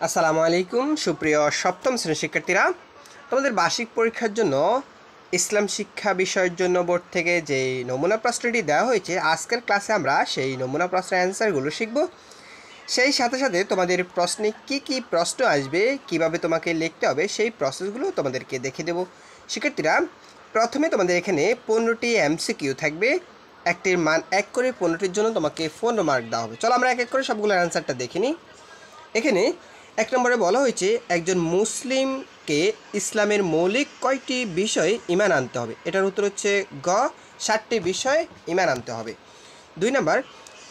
আসসালামু আলাইকুম সুপ্রিয় সপ্তম শ্রেণীর শিক্ষার্থীরা, তোমাদের বার্ষিক পরীক্ষার জন্য ইসলাম শিক্ষা বিষয়ের জন্য বোর্ড থেকে যেই নমুনা প্রশ্নটি দেওয়া হয়েছে, আজকের ক্লাসে আমরা সেই নমুনা প্রশ্নের অ্যান্সারগুলো শিখব। সেই সাথে সাথে তোমাদের প্রশ্নে কি কি প্রশ্ন আসবে, কিভাবে তোমাকে লিখতে হবে, সেই প্রসেসগুলো তোমাদেরকে দেখিয়ে দেব। শিক্ষার্থীরা, প্রথমে তোমাদের এখানে 15টি এমসিকিউ থাকবে, একটির মান 1 করে, 15টির জন্য তোমাকে 15 মার্ক দেওয়া হবে। চলো আমরা এক এক করে সবগুলোর অ্যান্সারটা দেখে নিই। এখানে 1 নম্বরে বলা হয়েছে একজন মুসলিমকে ইসলামের মৌলিক কয়টি বিষয়ে ঈমান আনতে হবে। এটার উত্তর হচ্ছে গ, 7টি বিষয়ে ঈমান আনতে হবে। 2 নম্বর,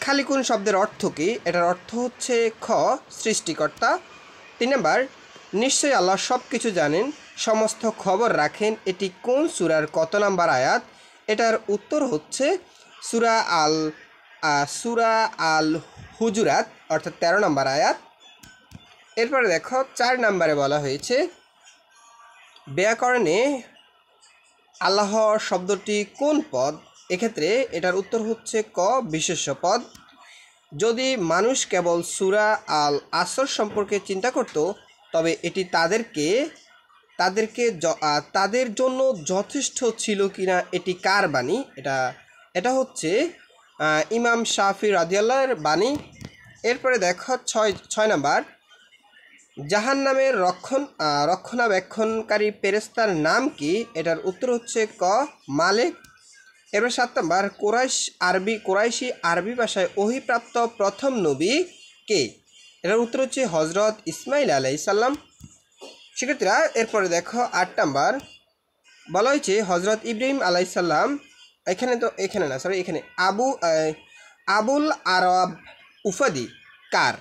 খালিকুন শব্দের অর্থ কী? এটার অর্থ হচ্ছে খ, সৃষ্টিকর্তা। 3 নম্বর, নিশ্চয়ই আল্লাহ সব কিছু জানেন, সমস্ত খবর রাখেন, এটি কোন সূরার কত নাম্বার আয়াত? এটার উত্তর হচ্ছে সূরা আল হুজুরাত অর্থাৎ 13 নম্বর আয়াত। এরপরে দেখো 4 নম্বরে বলা হয়েছে ব্যাকরণে আল্লাহ শব্দটি কোন পদ? এক্ষেত্রে এটার উত্তর হচ্ছে ক, বিশেষ্য পদ। যদি মানুষ কেবল সূরা আল আসর সম্পর্কে চিন্তা করত, তবে এটি তাদের জন্য যথেষ্ট ছিল কিনা, এটি কার বাণী? এটা হচ্ছে ইমাম শাফি রাদিয়াল্লাহর বাণী। এরপরে দেখো 6 নাম্বার, জাহান্নামের রক্ষণাবেক্ষণকারী ফেরেশতার নাম কি? এটার উত্তর হচ্ছে ক, মালিক। এরপর 7 নম্বর, কুরাইশি আরবি ভাষায় ওহীপ্রাপ্ত প্রথম নবী কে? এটার উত্তর হচ্ছে হজরত ইসমাইল আলাইহিস সালাম। শিক্ষার্থীরা, এরপরে দেখো 8 নম্বর বলা হয়েছে হজরত ইব্রাহিম আলাইহিস সালাম, এখানে আবুল আরব উফাদি কার?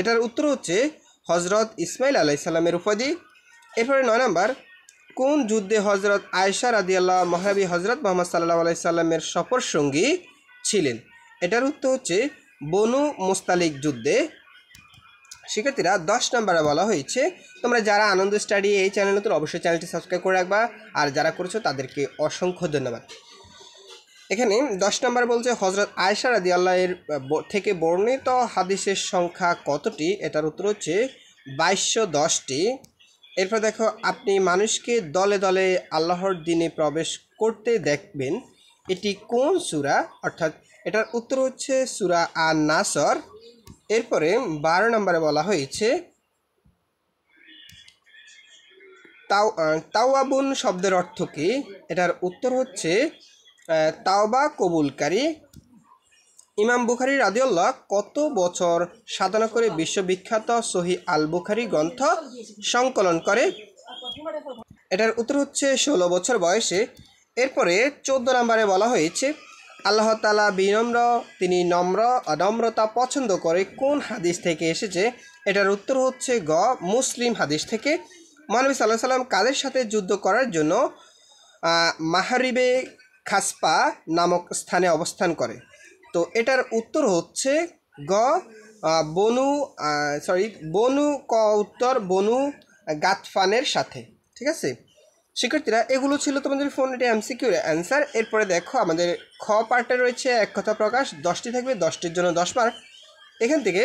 এটার উত্তর হচ্ছে হজরত ইসমাইল আলাইহিস সালামের উপাধি। এরপরে 9 নম্বর, কোন যুদ্ধে হজরত আয়েশা রাদিয়াল্লাহু মহানবী হজরত মুহাম্মদ সাল্লাল্লাহু আলাইহি সাল্লামের সফর সঙ্গী ছিলেন? এটার উত্তর হচ্ছে বনু মুস্তালিক যুদ্ধে। শিক্ষার্থীরা, 10 নম্বরে বলা হয়েছে তোমরা যারা আনন্দ স্টাডি এই চ্যানেল নতুন, অবশ্যই চ্যানেলটি সাবস্ক্রাইব করে রাখবা, আর যারা করেছো তাদেরকে অসংখ্য ধন্যবাদ। এখানে 10 নম্বর বলছে হজরত আয়েশা রাদিয়াল্লাহু এর থেকে বর্ণিত হাদিসের সংখ্যা কতটি? এটার উত্তর হচ্ছে 2210টি। এরপর দেখো, আপনি মানুষকে দলে দলে আল্লাহর দ্বীনে প্রবেশ করতে দেখবেন, এটি কোন সূরা? অর্থাৎ এটার উত্তর হচ্ছে সূরা আন-নাসর। এরপরে 12 নম্বরে বলা হয়েছে তাওয়াবুন শব্দের অর্থ কী? এটার উত্তর হচ্ছে তাওবা কবুলকারী। ইমাম বুখারী রাদিয়াল্লাহু কত বছর সাধনা করে বিশ্ববিখ্যাত সহিহ আল বুখারী গ্রন্থ সংকলন করে? এটার উত্তর হচ্ছে 16 বছর বয়সে। এরপরে 14 নম্বরে বলা হয়েছে আল্লাহ তাআলা বিনম্র, তিনি নম্রতা পছন্দ করে, কোন হাদিস থেকে এসেছে? এটার উত্তর হচ্ছে গ, মুসলিম হাদিস থেকে। মহানবী সাল্লাল্লাহু আলাইহি সাল্লাম কাদের সাথে যুদ্ধ করার জন্য মাহরিবে খাসপা নামক স্থানে অবস্থান করে? তো এটার উত্তর হচ্ছে গ, বনু গাতফানের সাথে। ঠিক আছে শিক্ষার্থীরা, এগুলো ছিল তোমাদের 15টি এমসিকিউর অ্যান্সার। এরপরে দেখো আমাদের খ পার্টে রয়েছে এক কথা প্রকাশ, 10টি থাকবে, 10টির জন্য 10 মার্ক। এখান থেকে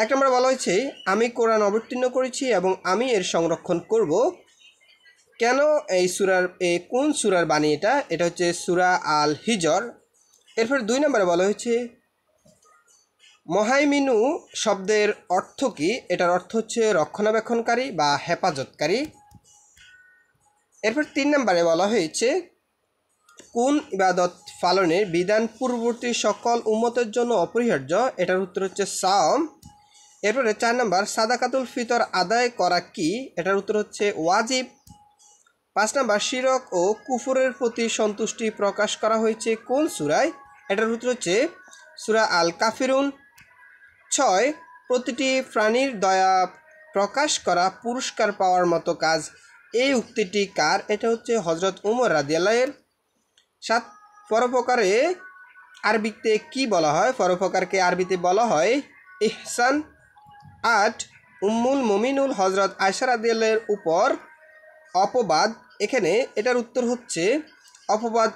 1 নম্বরে বলা হয়েছে আমি কোরআন অবতীর্ণ করেছি এবং আমি এর সংরক্ষণ করব। কেন কোন সূরার বাণী এটা? এটা হচ্ছে সূরা আল হিজর। এরপর 2 নম্বরে বলা হয়েছে মহাইমিনু শব্দের অর্থ কী? এটার অর্থ হচ্ছে রক্ষণাবেক্ষণকারী বা হেফাজতকারী। এরপর 3 নম্বরে বলা হয়েছে কোন ইবাদত পালনের বিধান পূর্ববর্তী সকল উম্মতের জন্য অপরিহার্য? এটার উত্তর হচ্ছে সাওম। এরপরে 4 নম্বর, সাদাকাতুল ফিতর আদায় করা কি? এটার উত্তর হচ্ছে ওয়াজিব। 5 নম্বর, শিরক ও কুফরের প্রতি সন্তুষ্টি প্রকাশ করা হয়েছে কোন সূরায়? এটার উত্তর হচ্ছে সূরা আল কাফিরুন। 6, প্রতিটি প্রাণীর দয়া প্রকাশ করা পুরস্কার পাওয়ার মতো কাজ, এই উক্তিটি কার? এটা হচ্ছে হজরত উমর রাদিয়াল্লাহু এর। 7, পরোপকারে আরবিতে কি বলা হয়? পরোপকারকে আরবিতে বলা হয় ইহসান। 8, উম্মুল মুমিনুল হজরত আয়েশা রাদিয়াল্লাহু এর উপর অপবাদ। এখানে এটার উত্তর হচ্ছে অপবাদ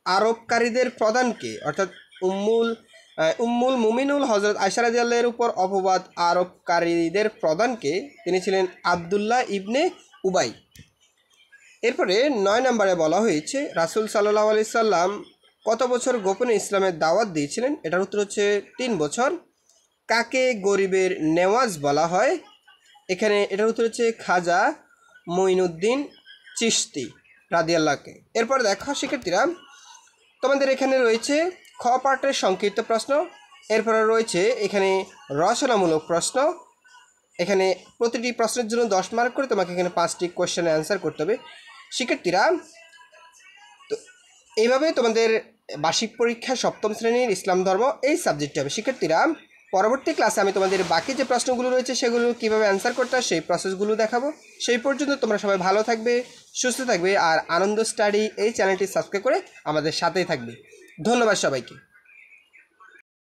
আরোপকারীদের প্রধানকে, অর্থাৎ উম্মুল উম্মুল মুমিনুল হজরত আয়সা রাদিয়াল্লাহু আনহার উপর অপবাদ আরোপকারীদের প্রধানকে? তিনি ছিলেন আবদুল্লাহ ইবনে উবাই। এরপরে 9 নম্বরে বলা হয়েছে রাসূল সাল্লাল্লাহু আলাইহি সাল্লাম কত বছর গোপনে ইসলামের দাওয়াত দিয়েছিলেন? এটার উত্তর হচ্ছে 3 বছর। কাকে গরিবের নেওয়াজ বলা হয়? এখানে এটার উত্তর হচ্ছে খাজা মঈনুদ্দিন চিশতি রাদিয়াল্লাহকে। এরপর দেখো শিক্ষার্থীরা, তোমাদের এখানে রয়েছে খ পাঠের সংক্ষিপ্ত প্রশ্ন, এরপরে রয়েছে এখানে রচনামূলক প্রশ্ন। এখানে প্রতিটি প্রশ্নের জন্য 10 মার্ক করে তোমাকে এখানে 5টি কোয়েশ্চেনের অ্যান্সার করতে হবে। শিক্ষার্থীরা, তো এইভাবে তোমাদের বার্ষিক পরীক্ষা 7ম শ্রেণীর ইসলাম ধর্ম এই সাবজেক্টটি হবে। শিক্ষার্থীরা, পরবর্তী ক্লাসে আমি তোমাদের বাকি যে প্রশ্নগুলো রয়েছে সেগুলো কীভাবে অ্যান্সার করতে হয় সেই প্রসেসগুলো দেখাবো। সেই পর্যন্ত তোমরা সবাই ভালো থাকবে, সুস্থ থাকবে, আর আনন্দ স্টাডি এই চ্যানেলটি সাবস্ক্রাইব করে আমাদের সাথেই থাকবে। ধন্যবাদ সবাইকে।